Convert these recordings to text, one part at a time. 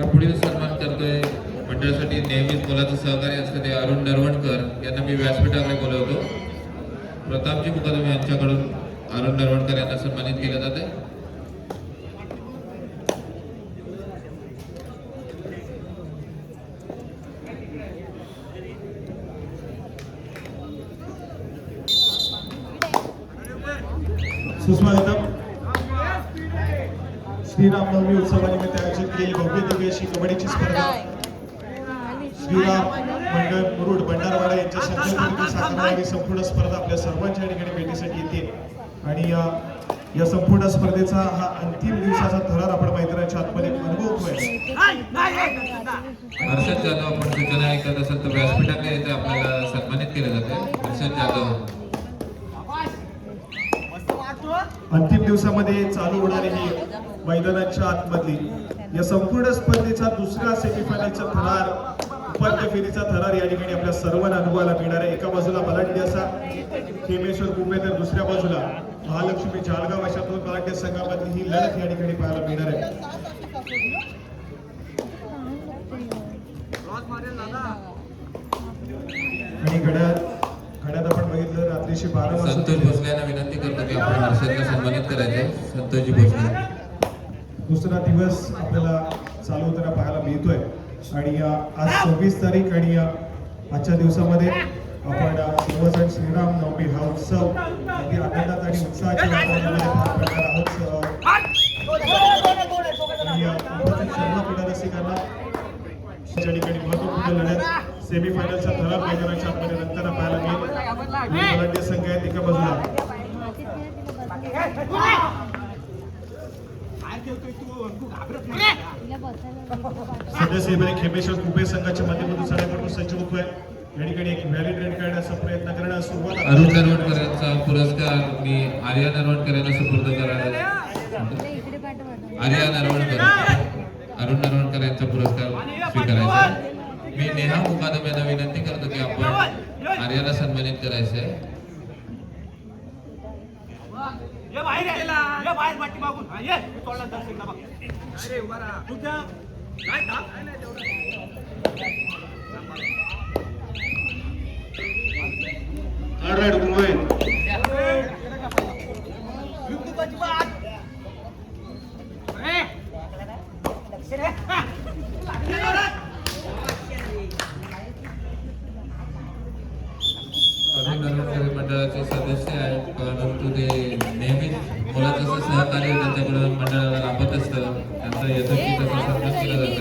आपण पुढील सन्मान करतोय मंडळासाठी नेहमीच मुलाचं सहकार्य असतं ते अरुण नरवणकर यांना मी व्यासपीठाकडे बोलवतो. प्रतापजी मुकादम यांच्याकडून अरुण नरवणकर यांना सन्मानित केले जाते. सुस्वागतम. श्रीरामनवमी उत्सवानिमित्त आयोजित केलेली भव्य दिव्य अशी कबड्डीची स्पर्धा श्रीराम मंडळ मुरुड भंडारवाडा यांच्या संकल्पनेतून साकारणारी संपूर्ण स्पर्धा आपल्या सर्वांच्या ठिकाणी भेटीसाठी येते आणि या संपूर्ण स्पर्धेचा हा अंतिम दिवसाचा थरार आपण मैदानाच्या आतमध्ये अनुभवतोय. हर्षद जाधव आपण सूचना ऐकत असाल तर व्यासपीठाकडे येथे आपल्याला सन्मानित केले जाते. हर्षद जाधव अंतिम दिवसामध्ये चालू होणारी ही मैदानाच्या आतमधली या संपूर्ण स्पर्धेचा दुसरा सेमीफायनलचा थरार उपांत्य फेरीचा थरार या ठिकाणी आपल्या सर्वांना अनुभवायला मिळणार आहे. एका बाजूला बलाढ्य असा खेमेश्वर कुंभे तर दुसऱ्या बाजूला महालक्ष्मी जालगाव अशा दोन बलाढ्य संघामधली ही लढत या ठिकाणी पाहायला मिळणार आहे. आणि घड्यात आपण बघितलं रात्रीशी 12 वाजता. संतोष भोसले यांना विनंती करतो की आपण हर्षदला सन्मानित करायचे. संतोषजी भोसले दुसरा दिवस आपल्याला चालू होताना पाहायला मिळतोय आणि आज 26 तारीख आणि आजच्या दिवसामध्ये आपण सर्वजण श्रीराम नवमी हा उत्सव अगदी आनंदात आणि उत्साहाच्या वातावरणामध्ये पार पडणार आहोत. सर्व क्रीडा रसिकांना या ठिकाणी महत्वपूर्ण लढत सेमीफायनलचा थरार मैदानाच्या आतमध्ये नंतर पाहायला मिळेल. बलाढ्य संघ आहेत एका बाजूला सदस्य खेमेश्वर कुपे संघाच्या माध्यमातून साडेपाठून सज्ज होतोय. या ठिकाणी एक व्हॅलिड रेड काढण्याचा प्रयत्न करण्यास सुरुवात. अरुण नरवणकर यांचा पुरस्कार मी आर्या नरवणकर यांना सुपूर्द करायला. आर्या नरवणकर अरुण नरवणकर यांचा पुरस्कार स्वीकारायचा. मी नेहा मुकादम यांना विनंती करतो की आपण आर्याला सन्मानित करायचंय. मंडळाचे सदस्य आहेत परंतु ते नेहमीच मुलाचं सहकार्य त्यांच्याकडून मंडळाला लाभत असतं. त्यांचा यथोचित तसा सन्मान केला जातो.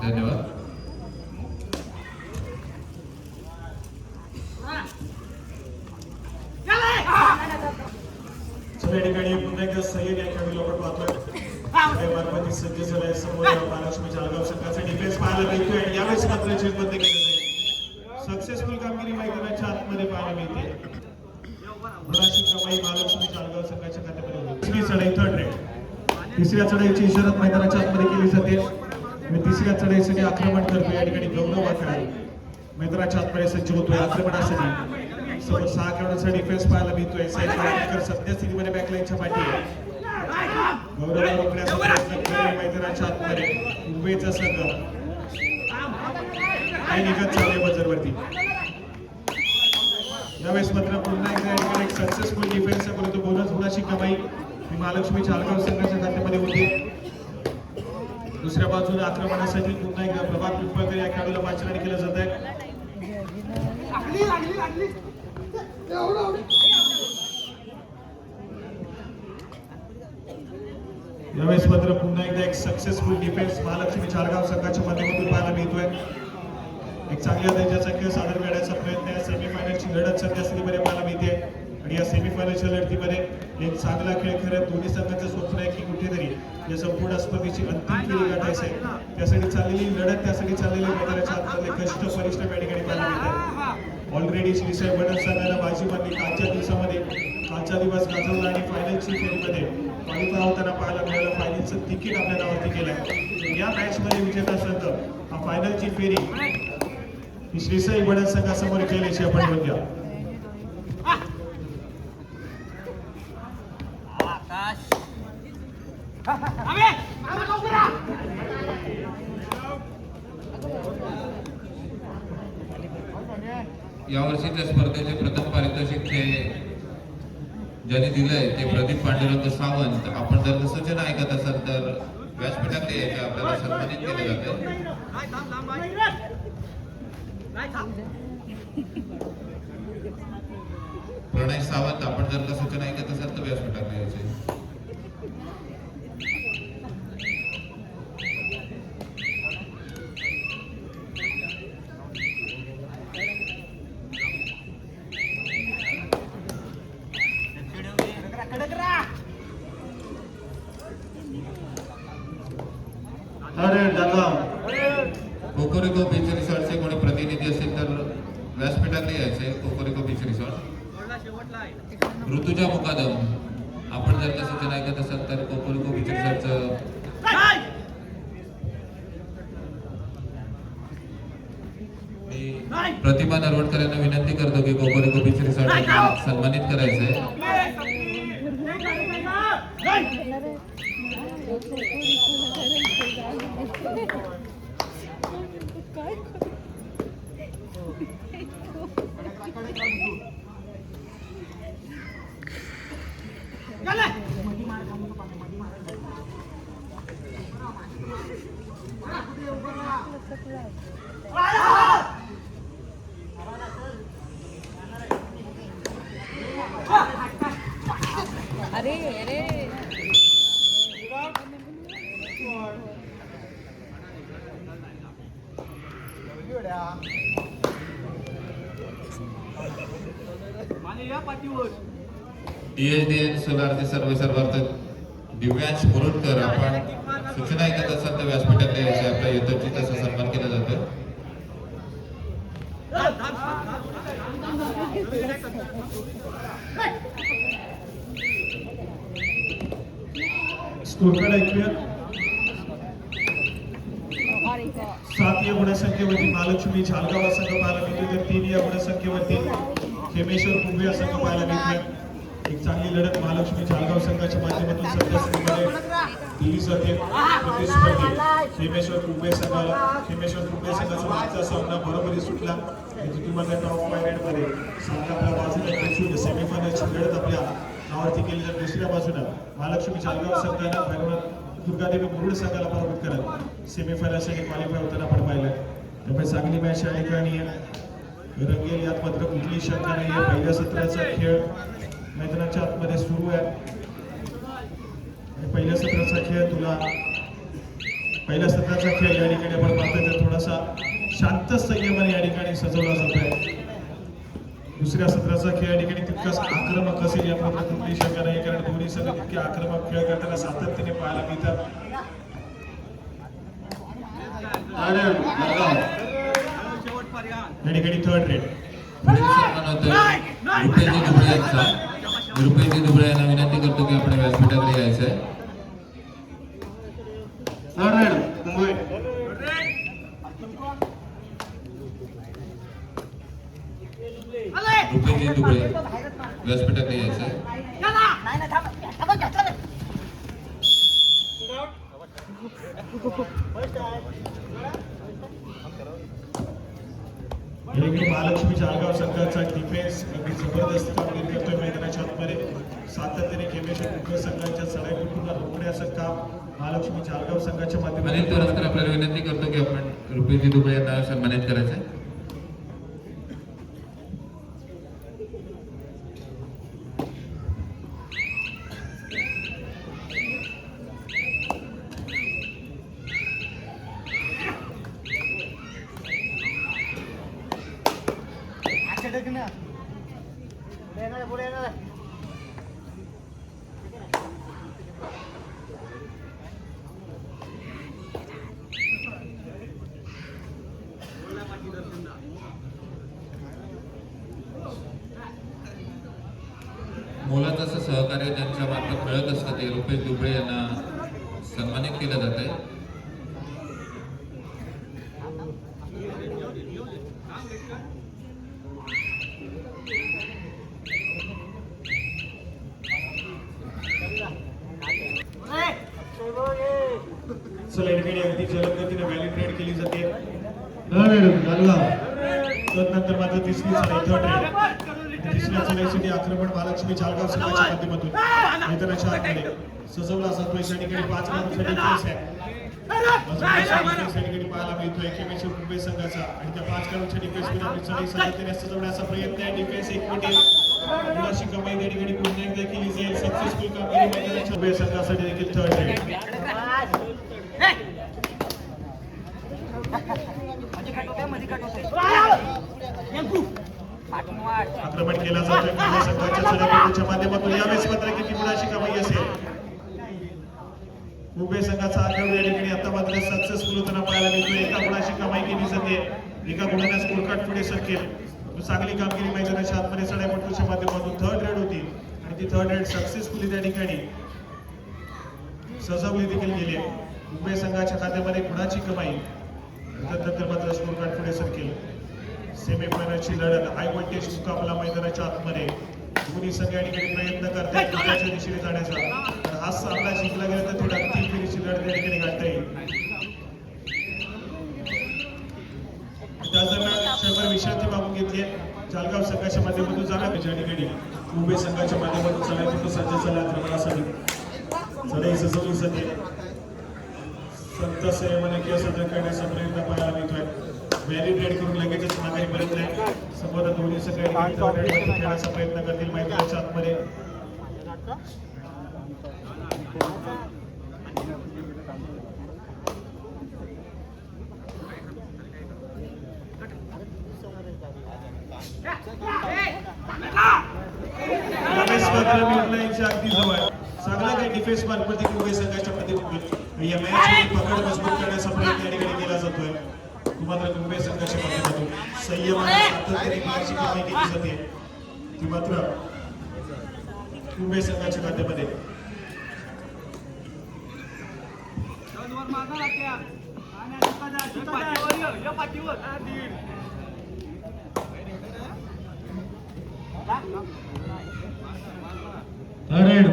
धन्यवाद. या ठिकाणी पुन्हा एकदा सय्यद या खेळाडूला आपण पाहतोय. मार्फती सज्ज झालाय. समोर महालक्ष्मी जालगाव संघाचा डिफेन्स पाहायला मिळतोय आणि यावेळेस मात्र चेकबंद केलं जाईल. सक्सेसफुल कामगिरी मैदानाच्या आतमध्ये पाहायला मिळते. गुणाची कमाई महालक्ष्मी जालगाव संघाच्या खात्यामध्ये होती. तिसरी चढाई थर्ड रेड. तिसऱ्या चढाईची इशारत मैदानाच्या आतमध्ये केली जाते आणि तिसऱ्या चढाईसाठी आक्रमण करतोय. या ठिकाणी गौरव हा खेळाडू मैदानाच्या आतमध्ये सज्ज होतोय आक्रमणासाठी. समोर 6 खेळाडूंचा डिफेन्स पाहायला मिळतोय. सध्या स्थितीमध्ये बॅकलाईनच्या पाठी आहे. गौरव रोखण्याचा प्रयत्न करतोय मैदानाच्या आतमध्ये मुंबईचा संघ काही निघत चालले बजरवरती. यावेळेस मात्र पुन्हा एकदा एक सक्सेसफुल डिफेन्स परंतु बोनस गुणाची कमाई ही महालक्ष्मी जालगाव संघाच्या खात्यामध्ये होती. दुसऱ्या बाजूला आक्रमणासाठी पुन्हा एकदा प्रभात पिंपळकर या खेळाडूला वाचनाने केलं जात आहे. यावेळेस मात्र पुन्हा एकदा एक सक्सेसफुल डिफेन्स महालक्ष्मी जालगाव संघाच्या माध्यमातून पाहायला मिळतोय. एक चांगल्या दर्जाचा खेळ सादर करण्याचा प्रयत्न आहे. सेमीफायनलची लढत सध्या स्थितीमध्ये पाहायला मिळते. आणि या सेमीफायनलच्या लढतीमध्ये एक चांगला खेळ खेळत दोन्ही संघाचं स्वप्न आहे की कुठेतरी या संपूर्ण स्पर्धेची अंतिम फेरी गाठायची आहे. त्यासाठी चाललेली लढत, त्यासाठी चाललेले मैदानाच्या आतमधले कष्ट परिश्रम या ठिकाणी पाहायला मिळतात. ऑलरेडी श्रीसाई वडद संघाला बाजी मारली कालच्या दिवसामध्ये, कालचा दिवस गाजवला आणि फायनलची फेरीमध्ये क्वालिफाय होताना पाहायला मिळालं. फायनलचं तिकीट आपल्या नावावरती केलं. या मॅच मध्ये विजेता संघ हा फायनलची फेरी ही श्रीसाई वडद संघासमोर केल्याची आपण बघूया. यावर्षीच्या स्पर्धेचे प्रथम पारितोषिक हे ज्यांनी दिलंय ते प्रदीप पांडुरंग सावंत. आपण जर सूचना ऐकत असाल तर व्यासपीठात यायचे आपल्याला सन्मानित केले जाते. प्रणय सावंत, आपण जर का सूचना ऐकत असाल तर व्यासपीठात यायचे. अरे जळगाव कोकोरिको बीच रिसॉर्टचे कोणी प्रतिनिधी असेल तर व्यासपीठाकडे यायचे. कोकोरिको बीच रिसॉर्ट. ऋतुजा मुकादम, आपण जर का सूचना ऐकत असाल तर कोकोरिको बीच रिसॉर्टचं मी प्रतिभा नरवणकर यांना विनंती करतो की कोकोरिको बीच रिसॉर्ट सन्मानित करायचंय. अरे अरे DSDN सोलारचे सर्वेसर्वार्थ दिव्यांश मुरुडकर, आपण सूचना ऐकत असाल तर व्यासपीठाकडे यायचे. आपल्या यथोचित असा सन्मान केला जातो. स्कोरकार्ड ऐकूया. 7 या गुणसंख्येवरती महालक्ष्मी झालगाव संघ पाहायला मिळतो, तर 3 या गुणसंख्येवरती खेमेश्वर कुंभे हा संघ पाहायला मिळतोय. एक चांगली लढत महालक्ष्मी झालगाव संघाच्या माध्यमातून सध्या सुरूमध्ये दिली जाते. प्रतिस्पर्धी खेमेश्वर कुंभे संघाचा मागचा सामना बरोबरी सुटला. तुम्हाला टॉप 5 मध्ये संघाच्या बाजूला खेचून सेमीफायनलची लढत आपल्या नावावरती केली. तर दुसऱ्या बाजूला महालक्ष्मी झालगाव संघाला फायनल दुर्गादेवी मुरुड संघाला पराभूत करत सेमीफायनलसाठी क्वालिफाय होताना आपण पाहिलं. त्यामुळे चांगली मॅच या ठिकाणी रंगेल, यात मात्र कुठली शंका नाही आहे. पहिल्या सत्राचा खेळ मैदानाच्या आतमध्ये सुरू आहे. पहिल्या सत्राचा खेळ या ठिकाणी आपण पाहतोय तर थोडासा शांत संयमाने या ठिकाणी सजवला जातोय. दुसऱ्या सत्राचा खेळ या ठिकाणी तितकाच आक्रमक असेल यात मात्र कुठली शंका नाही, कारण दोन्ही संघ तितके आक्रमक खेळ करताना सातत्याने पाहायला मिळतात. या ठिकाणी थर्ड रेड रुपेशजी दुबळे यांचा. रुपेशजी दुबळे यांना विनंती करतो की आपण व्यासपीठाकडे यायचंय. रुपेशजी दुबळे व्यासपीठाकडे यायचंय. महालक्ष्मी झालगाव संघाचा डिफेन्स अगदी जबरदस्त कामगिरी करतोय मैदानाच्या आतमध्ये. सातत्याने खेमेश्वर कुंभे संघाच्या चढाईला रोखण्याचं काम महालक्ष्मी झालगाव संघाच्या अनिल माध्यमातून. तोरसकर आपल्याला विनंती करतो की आपण रुपेशजी दुबळे यांना सन्मानित करायचंय. मोलाचं असं सहकार्य ज्यांच्या मार्फत मिळत असतं ते रुपेश दुबळे यांना सन्मानित केलं जात आहे. चला या ठिकाणी अगदी जलद गतीने व्हॅलिड रेड केली जाते. तदनंतर मात्र तिसरी चढाई थर्ड रेड. तिसऱ्या चढाईसाठी आक्रमण महालक्ष्मी चालगाव संघाच्या माध्यमातून मैदानाच्या आतमध्ये सजवला जातो. या ठिकाणी 5 राऊंडसाठी फेस आहे. ठिकाणी पाहायला मिळतोय केमेश्वर मुंबई संघाचा आणि त्या 5 राऊंडच्या डिफेन्स मध्ये चढाई सातत्याने सजवण्याचा प्रयत्न आहे. डिफेन्स एक मिनिट मुलाशी कमाई त्या ठिकाणी पुन्हा एकदा केली जाईल. सक्सेसफुल कामगिरी मैदानाच्या मुंबई संघासाठी देखील थर्ड रेड. आक्रमण केला जातोय मुंबई संघाच्या चढाईच्या माध्यमातून. यावेळेस मात्र किती गुणाची कमाई असेल मुंबई संघाचा आक्रमण या ठिकाणी आता मात्र सक्सेसफुल होताना पाहायला मिळतोय. एका गुणाची कमाई केली जाते. एका गुणाने स्कोर कार्ड पुढे सरकेल. चांगली कामगिरी मैदानाच्या आतमध्ये चढाईपटूच्या माध्यमातून थर्ड रेड होती आणि ती थर्ड रेड सक्सेसफुली त्या ठिकाणी सजवली देखील गेली. मुंबई संघाच्या खात्यामध्ये गुणाची कमाई त्यानंतर मात्र स्कोर कार्ड पुढे सरकेल. सेमीफायनलची लढत हाय व्होल्टेज मुकाबला मैदानाच्या आतमध्ये दोन्ही संघ या ठिकाणी प्रयत्न करतात विजयाच्या दिशेने जाण्याचा. हा सामना जिंकला गेला तर थोडा 3 फेरीची लढत या ठिकाणी गाठता येईल. त्याच दरम्यान क्षणभर विश्रांती मागून घेतली चालगाव संघाच्या माध्यमातून जाणार ज्या ठिकाणी मुंबई संघाच्या माध्यमातून चढाईतून सज्ज झाला आक्रमणासाठी चढाई सजवली जाते. संत संयमाने किंवा सदर करण्याचा प्रयत्न पाहायला मिळतोय. व्हॅलिड रेड करून लगेचच माघारी परत नाही. समोर दोन्ही सगळे खेळण्याचा प्रयत्न करतील मैदानाच्या आतमध्ये. अगदी जवळ चांगला काही डिफेन्स मार्फत मुंबई संघाच्या प्रतिनिधी या मॅच पकड मजबूत करण्याचा प्रयत्न या ठिकाणी केला जातोय. मात्र मुंबई संघाच्या माध्यमातून संयमाने सातत्याने गुणाची कमाई केली जाते. ती मात्र मुंबई संघाच्या खात्यामध्ये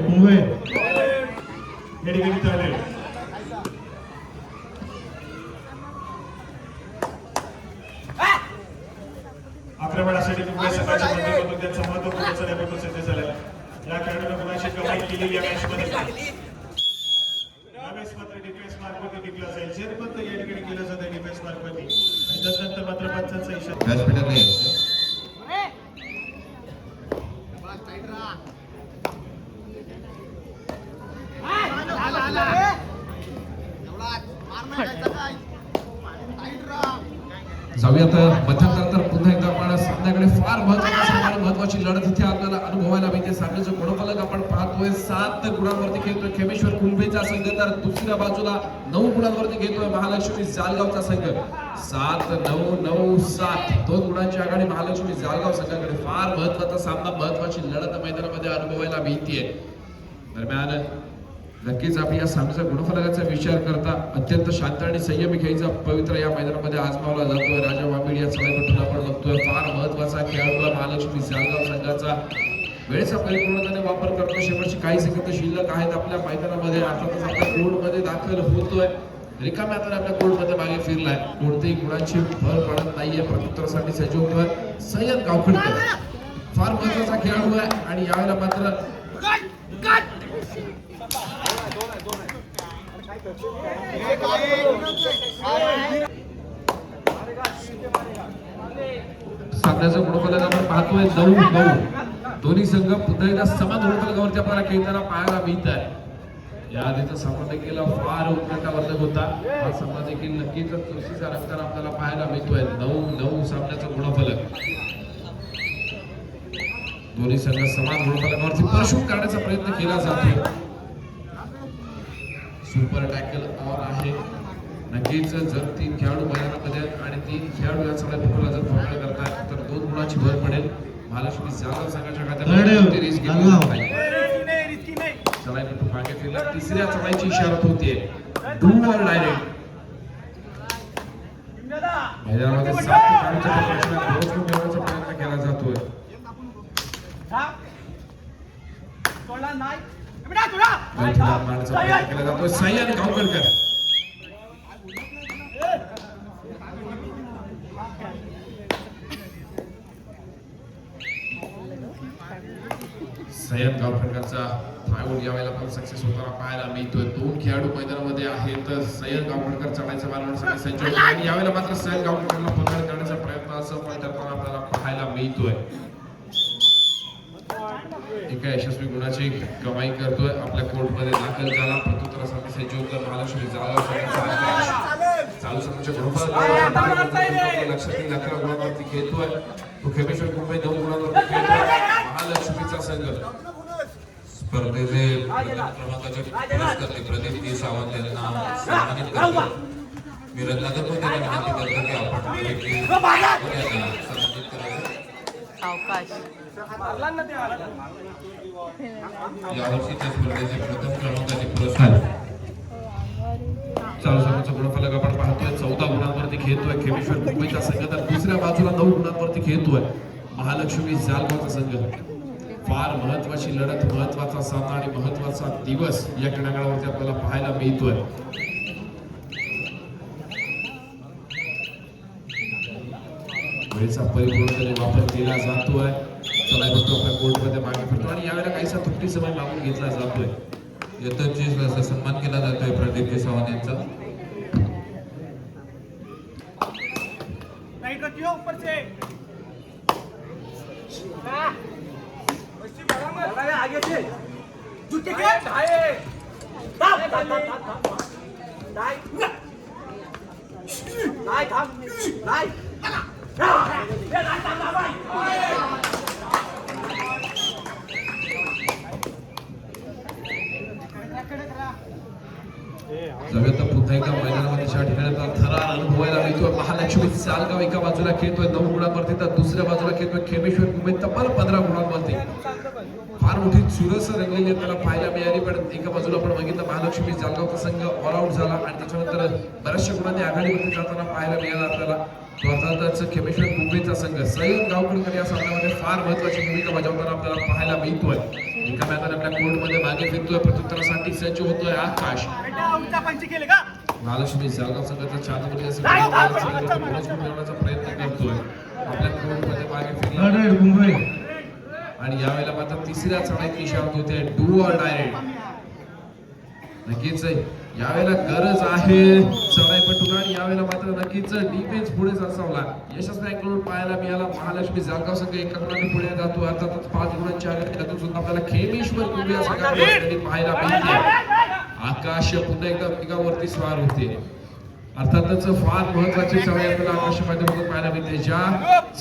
मुंबई या ठिकाणी थर्ड. आक्रमणासाठी मुंबई संघाच्या माध्यमातून त्यांचा महत्त्वपूर्ण चढाईपटू सिद्ध झाला. या खेळाडूने गुणाची कमाई केली या मॅचमध्ये. यावेळेस मात्र डिफेन्स मार्फत टिकला जाईल. जेरबंद या ठिकाणी केलं जातं डिफेन्स मार्फत आणि त्यानंतर मात्र पंचांचा इशारा व्यासपीठाला यायचं. जाऊया तर मध्यंतर पुन्हा एकदा आपण सामन्याकडे. फार महत्वाची लढत इथे आपल्याला अनुभवायला मिळते. सामन्याचं गुणफलक आपण पाहतोय 7 गुणांवरती खेळतोय खेमेश्वर कुंभेचा संघ, तर दुसऱ्या बाजूला 9 गुणांवरती खेळतोय महालक्ष्मी जालगावचा संघ. 7-9-9-7 2 गुणांची आघाडी महालक्ष्मी जालगाव संघाकडे. फार महत्वाचा सामना, महत्वाची लढत मैदानामध्ये अनुभवायला मिळतेय. दरम्यान नक्कीच आपण या सामन्याच्या गुणफलकाचा विचार करता अत्यंत शांत आणि संयमी खेळीचा पवित्र या मैदानामध्ये आजमावला जातोय. राजा वामीड या चढाईपटून आपण बघतोय. फार महत्वाचा खेळाडू महालक्ष्मी जालगाव संघाचा वेळेचा परिपूर्णपणे वापर करतो. शेवटची काही सेकंद शिल्लक आहेत आपल्या मैदानामध्ये. अर्थातच आपल्या कोर्टमध्ये दाखल होतोय. रिकाम्या हाताने आपल्या कोर्टमध्ये मागे फिरलाय. कोणतेही गुणांची भर पडत नाहीये. प्रत्युत्तरासाठी सज्ज होतोय सय्यद गावखडकर. फार महत्वाचा खेळाडू आहे आणि यावेळेला मात्र सामन्याचं गुणफलक आपण पाहतोय 9-9. दोन्ही संघ पुन्हा एकदा समान गुणफलकावरती आपल्याला खेळताना पाहायला मिळत आहे. या आधीचा सामना देखील फार उत्कंठावर्धक होता. हा सामना देखील नक्कीच चुरशीचा रंगताना आपल्याला पाहायला मिळतोय. 9-9 सामन्याचं गुणफलक. दोन्ही संघ समान गुणफलकावरती परशूट करण्याचा प्रयत्न केला जातो. सुपर टॅकल ऑन आहे. नक्कीच जर 3 खेळाडू मैदानामध्ये आहेत आणि 3 खेळाडू या चढाईपटूला जर पकड करतात तर 2 गुणाची भर पडेल. महालक्ष्मी जाधव संघाच्या खात्यामध्ये रिस्क घेतली जात नाही. चढाईपटू मागे फिरला. तिसऱ्या चढाईची इशारत होतीये. Do or direct. मैदानामध्ये 7 खेळाडूंच्या प्रदर्शनात रोज मिळवण्याचा प्रयत्न केला जातोय. मारण्याचा प्रयत्न केला जातोय. सह्याद्री गावकरकर सय्यद गावकरचा थायवूड यावेळेला पण सक्सेस होताना पाहायला मिळतोय. 2 खेळाडू मैदानामध्ये आहेत. सय्यद गावकरकर चढायच्या मारण्यासाठी सज्ज होते आणि यावेळेला मात्र सय्यद गावकरला पकड करण्याचा प्रयत्न असं पण करताना आपल्याला पाहायला मिळतोय. एका यशस्वी गुणाची कमाई करतोय. आपल्या कोर्टमध्ये दाखल झाला. प्रत्युत्तरासाठी सज्ज होतं महालक्ष्मी जाधव चालू सत्राच्या गुणफलकावर लक्षात येईल 11 गुणांवरती खेळतोय. तो खेपेश्वर मुंबई 9 गुणांवरती खेळतोय. महालक्ष्मीचा संघ स्पर्धेचे प्रथम क्रमांकाचे पुरस्कार प्रतिनिधी सावंत यांना सन्मानित करतो. मी रत्नाकरमध्ये त्यांना विनंती करतो की आपण सन्मानित करावे. यावर्षीच्या स्पर्धेचे प्रथम क्रमांकाचे पुरस्कार चालू सत्राचा गुणफलक आपण पाहतोय. 14 गुणांवरती खेळतोय खेपेश्वर मुंबईचा संघ तर दुसऱ्या बाजूला 9 गुणांवरती खेळतोय महालक्ष्मी जालगावचा संघ. फार महत्वाची लढत, महत्वाचा सामना आणि महत्वाचा दिवस या क्रीडांगणावरती आपल्याला पाहायला मिळतोय. वेळेचा परिपूर्णपणे वापर केला जातोय. चढाईपटू आपल्या कोर्टमध्ये मागे फिरतो आणि यावेळेला काहीसा तुटती समय मागून घेतला जातोय. यथोचित असा सन्मान केला जातोय प्रदीप सावंत यांचा. जाऊया तर पुन्हा एकदा मैदानामध्ये शॉट खेळण्याचा थरार अनुभवायला मिळतोय. महालक्ष्मी सालगाव एका बाजूला खेळतोय 9 गुणांवरती तर दुसऱ्या बाजूला खेळतोय खेमेश्वर मुंबई तब्बल 15 गुणांवरती. फार मोठी चुरस रंगलेली त्याला पाहायला मिळाली. पण एका बाजूला आपण बघितलं महालक्ष्मी जालगावचा संघ ऑल आउट झाला आणि त्याच्यानंतर बऱ्याचशा गुणांनी आघाडीवरती जाताना पाहायला मिळाला आपल्याला. तो अर्थातच खेमेश्वर मुंबईचा संघ सय्यद गावकरकर या सामन्यामध्ये फार महत्वाची भूमिका बजावताना आपल्याला पाहायला मिळतोय. एका मॅदान आपल्या कोर्टमध्ये मागे फिरतोय. प्रत्युत्तरासाठी सज्ज होतोय आकाश. महालक्ष्मी जालगाव संघाचा चांदवडी मिळवण्याचा प्रयत्न करतोय. आपल्या कोर्टमध्ये मागे फिरला आणि यावेळेला मात्र तिसऱ्या चढाईची इशारा होते डू ऑर डायरेक्ट. नक्कीच यावेळेला गरज आहे चढाईपटूला आणि यावेळेला मात्र नक्कीच डिफेन्स पुढे सरसावला. यशस्वी अँगलवर पाहायला मिळाला. महालक्ष्मी जालगाव संघ एका गुणाने पुढे जातो. अर्थातच 5 गुणांच्या आघाडीतून सुद्धा आपल्याला खेमेश्वर मुंबई या संघाकडे पाहायला मिळते. आकाश पुन्हा एकदा वेगावरती स्वार होते. अर्थातच फार महत्वाची चढाई आपल्याला आकाश माध्यमातून पाहायला मिळते. ज्या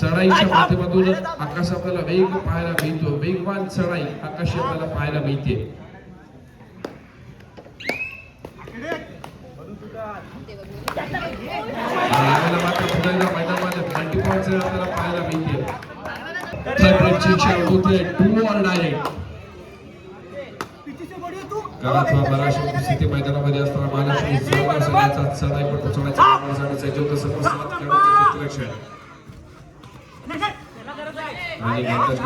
चढाईच्या माध्यमातून आकाश आपल्याला वेग पाहायला मिळतो. वेगवान चढाई आकाश आपल्याला पाहायला मिळते. यावेळेला मात्र पुन्हा एकदा मैदानामध्ये मल्टी पॉईंट्स आपल्याला पाहायला मिळते. थर्ड रेडची इशारा होते डू ऑर डायरेक्ट. गावातला बराचशा परिस्थिती मैदानामध्ये असताना महालक्ष्मी जालगाव संघाचा चढाईपटू चढाईसाठी सज्ज होतं. सर्वसामान्य खेळाडूंचे चित्ररक्षण आणि घेतण्याचा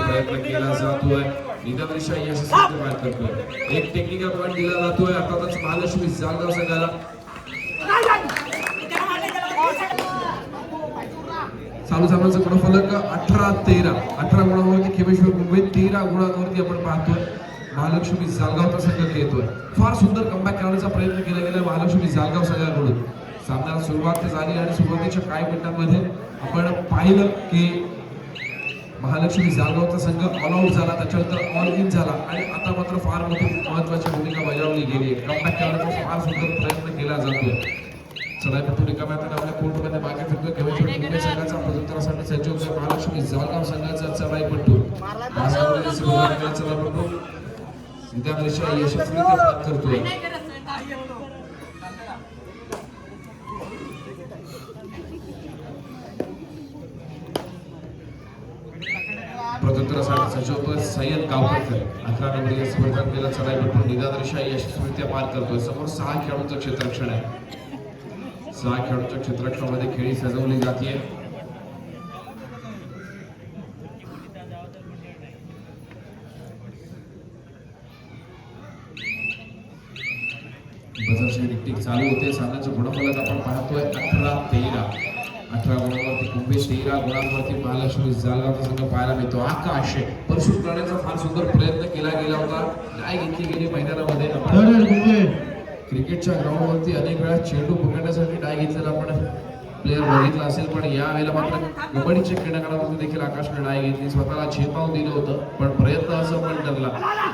प्रयत्न केला जातोय. निदानरिशा यशस्वी मार्क करतोय. एक टेक्निकल पॉईंट दिला जातोय अर्थातच महालक्ष्मी जालगाव संघाला. चालू सामन्याचा गुणफलक 18-13. 18 गुणांवरती खेमेश्वर मुंबई, 13 गुणांवरती आपण पाहतोय महालक्ष्मी जालगावचा संघ खेळतोय. फार सुंदर कमबॅक करण्याचा प्रयत्न केला गेला महालक्ष्मी जालगाव संघाकडून. सामन्याला सुरुवात झाली आणि सुरुवातीच्या काही मिनिटांमध्ये आपण पाहिलं की महालक्ष्मी जालगावचा संघ ऑल आउट झाला. त्याच्यानंतर ऑल इन झाला आणि आता मात्र फार मोठी महत्वाची भूमिका बजावली गेली. कमबॅक करण्याचा फार सुंदर प्रयत्न केला जातोय. चढाईपटू रिकाम्या आपल्या कोर्टमध्ये मागे फिरतोय. खेमेश्वर मुंबई संघाचा प्रत्युत्तरासाठी सज्ज होतोय महालक्ष्मी जळगाव संघाचा चढाईपट्टू चढाईपट्टू विधानरेषा यशस्वीरित्या पार करतोय. प्रत्युत्तरासाठी सज्ज होतोय सय्यद गावकर. 11 नंबर स्पर्धेत गेला चढाईपट्टू निदानरेषा यशस्वीरित्या पार करतोय. समोर 6 खेळाडूंचं क्षेत्ररक्षण आहे. 6 खेळाडूंच्या क्षेत्ररक्षणामध्ये खेळी सजवली जाते. बजारची टिकटिक चालू होते. सामन्याचं गुणफलक आपण पाहतोय 18-13. 18 गुणांवरती कुंभे, 13 गुणांवरती महालक्ष्मी जालगावचा संघ पाहायला मिळतो. आकाश परशुत करण्याचा फार सुंदर प्रयत्न केला गेला होता. काय घेतली गेली मैदानामध्ये. क्रिकेटच्या ग्राउंडवरती अनेक वेळा चेंडू पकडण्यासाठी डाय घेतलेला आपण प्लेअर बघितला असेल, पण या वेळेला मात्र कबड्डीच्या क्रीडांगणामध्ये देखील आकाशने डाय घेतली. स्वतःला झेपावून दिलं होतं, पण प्रयत्न असफल ठरला.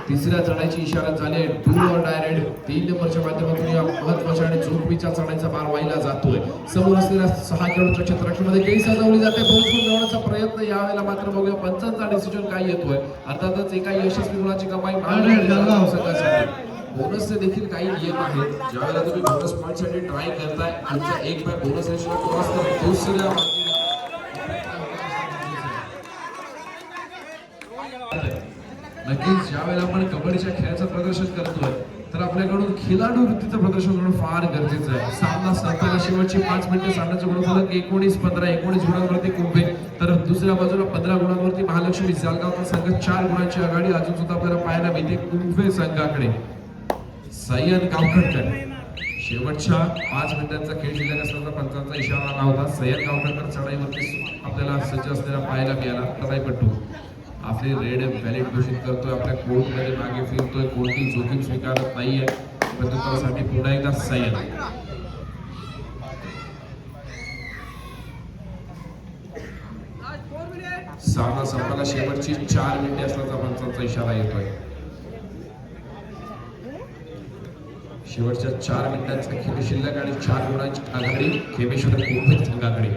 तिसऱ्या चढाईची इशारा झाली आहे. डू ऑर डाय रेड 3 नंबरच्या माध्यमातून या महत्वाच्या आणि जोखमीच्या चढाईचा मार व्हायला जातोय. समोर असलेल्या 6 खेळाडूंच्या क्षेत्ररक्षणामध्ये काही सजवली जाते. पोहोचून जाण्याचा प्रयत्न यावेळेला मात्र बघूया पंचांचा डिसिजन काय येतोय. अर्थातच एका यशस्वी गुणाची कमाई जळगाव संघासाठी. बोनस देखील काही नियम आहेत. ज्यावेळेला तुम्ही बोनस पॉइंट साठी ट्राय करताय, तुमचा एक बॅग बोनस रेषेला क्रॉस करून दुसऱ्या नक्कीच ज्यावेळेला आपण कबड्डीच्या खेळाचं प्रदर्शन करतोय तर आपल्याकडून खिलाडू वृत्तीचं प्रदर्शन करणं फार गरजेचं आहे. सामना संपल्याला शेवटची 5 मिनिटे सामन्याचं गुणफलक 19-15. 19 गुणांवरती कुंभे तर दुसऱ्या बाजूला 15 गुणांवरती महालक्ष्मी जालगावचा संघ 4 गुणांची आघाडी अजून सुद्धा आपल्याला पाहायला मिळते कुंभे संघाकडे. सय्यद गावकर शेवटच्या 5 मिनिटांचा खेळ शिल्लक असल्याचा पंचांचा इशारा आला होता. सय्यद गावकर चढाईवरती आपल्याला सज्ज असलेला पाहायला मिळाला. चढाईपट्टू आपली रेड व्हॅलिड घोषित करतोय. आपल्या कोर्टमध्ये मागे फिरतोय. कोणती जोखीम स्वीकारत नाहीये. प्रत्युत्तरासाठी पुन्हा एकदा सय्यद. सामना संपायला शेवटची 4 मिनिटे असल्याचा पंचांचा इशारा येतोय. शेवटच्या 4 मिनिटांचा खेळ शिल्लक आणि 4 गुणांची आघाडी खेमेश्वर कुंभे संघाकडे.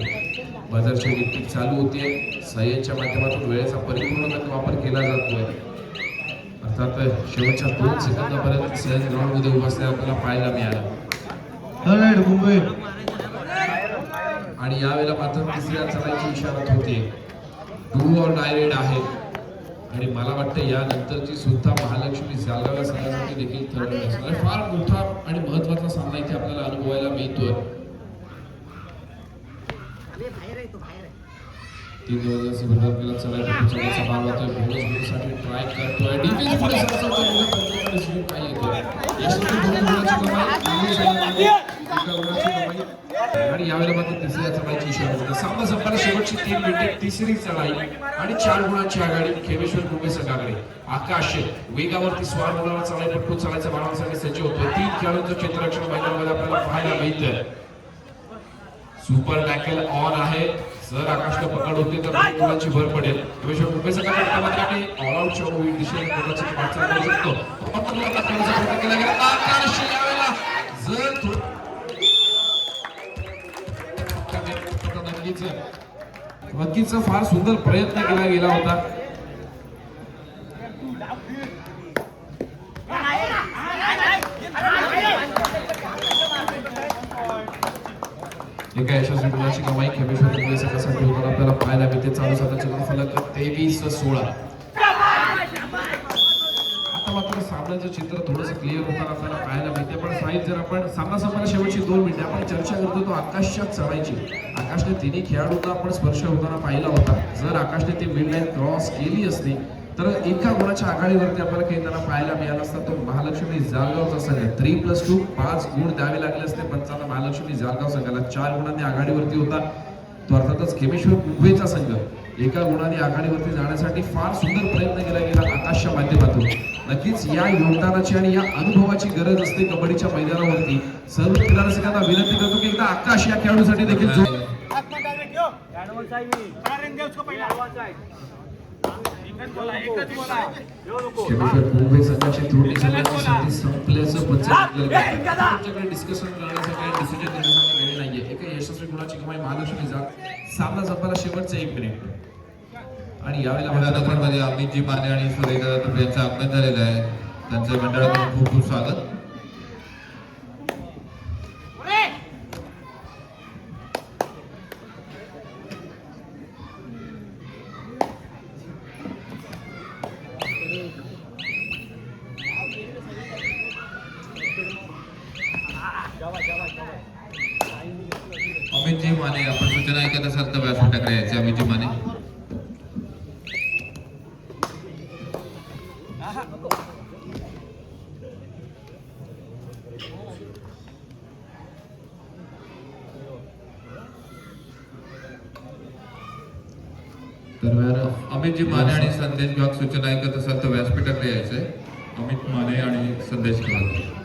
बाजारची टिकटिक चालू होते. सय्यदच्या माध्यमातून वेळेचा परिपूर्ण वापर केला जातोय. अर्थात शेवटच्या 2 सेकंदापर्यंत सय्यद ग्राउंडमध्ये उभा असलेला आपल्याला पाहायला मिळाला. आणि यावेळेला मात्र तिसऱ्या चढाईची इशारा होते. डू ऑर डाय रेड आहे आणि मला वाटतं यानंतरची सुद्धा महालक्ष्मी जालगाव संघासाठी देखील ठरवली असणार. फार मोठा आणि महत्वाचा सामना इथे आपल्याला अनुभवायला मिळतोय. 3 दिवसाची भरभराटीला चढाईचा मार होतोय. बोनससाठी ट्राय करतोय. डिफेन्स पुढे सरसावतोय. डिसिजन काय येतोय. यशस्वी बोनसची कमाई आणि यावेळेला मात्र तिसऱ्या चढाईची इशारा होता. सामना संपायला शेवटची 3 मिनिटे. तिसरी चढाई आणि 4 गुणांची आघाडी खेमेश्वर कुंभे संघाकडे. आकाश वेगावरती स्वार होणारा चढाईपट्टू चढाईचा मारण्यासाठी सज्ज होतोय. 3 खेळाडूंचं क्षेत्ररक्षण मैदानामध्ये आपल्याला पाहायला मिळतंय. सुपर टॅकल ऑन आहे. जर आकाशला पकड होते तर मुलांची भर पडेल. खेमेश्वर कुंभे संघाकडे ऑल आउटच्या दिशेने कदाचित वाटचाल करू शकतो. आकाश यावेळेला जर नक्कीच फार सुंदर प्रयत्न केला गेला होता. एका यशस्वी गुणाची कमाई खेमेश्वर कुंभे संघासाठी होताना आपल्याला पाहायला मिळते. चालू सामन्याचे गुणफलक 23-16. आता मात्र सामन्याचं चित्र थोडंसं क्लिअर होताना आपल्याला पाहायला मिळते. पण साहित्य जर आपण सामना संपायला शेवटची 2 मिनिटे आपण चर्चा करतो तो आकाशच्या चढाईची. आकाशने 3 खेळाडूंना आपण स्पर्श होताना पाहिला होता. जर आकाशने ती मिड लाईन क्रॉस केली असती तर एका गुणाच्या आघाडीवरती आपल्याला खेळताना पाहायला मिळाला असता. तो महालक्ष्मी जालगावचा संघ 3+2 5 गुण द्यावे लागले असते पंचांना. महालक्ष्मी जालगाव संघाला 4 गुणांनी आघाडीवरती होता. तो अर्थातच खेमेश्वर कुंभेचा संघ एका गुणाने आघाडीवरती जाण्यासाठी फार सुंदर प्रयत्न केला गेला आकाशच्या माध्यमातून. नक्कीच या योगदानाची आणि या अनुभवाची गरज असते कबड्डीच्या मैदानावरती. सर्व क्रीडारसिकांना विनंती करतो की एकदा आकाश या खेळाडूसाठी देखील खेमेश्वर कुंभे संघाची त्रुटी संघाची संपल्याचं पंचांकडे डिस्कशन करण्यासाठी डिसिजन देण्यासाठी वेळ नाहीये. एका यशस्वी गुणाची कमाई महालक्ष्मी जाल. सामना संपायला शेवटचे 1 मिनिट. आणि यावेळेला क्रीडा मात्र नगरमध्ये अमितजी माने आणि सुरेखा तुपे यांचं आगमन झालेलं आहे. त्यांचं मंडळाकडून खूप खूप स्वागत. अमितजी माने, आपण सूचना ऐकत असाल तर व्यासपीठाकडे यायचे. अमितजी माने. दरम्यान अमितजी माने आणि संदेश विभाग सूचना ऐकत असाल तर व्यासपीठाकडे यायचंय. अमित माने आणि संदेश विभाग.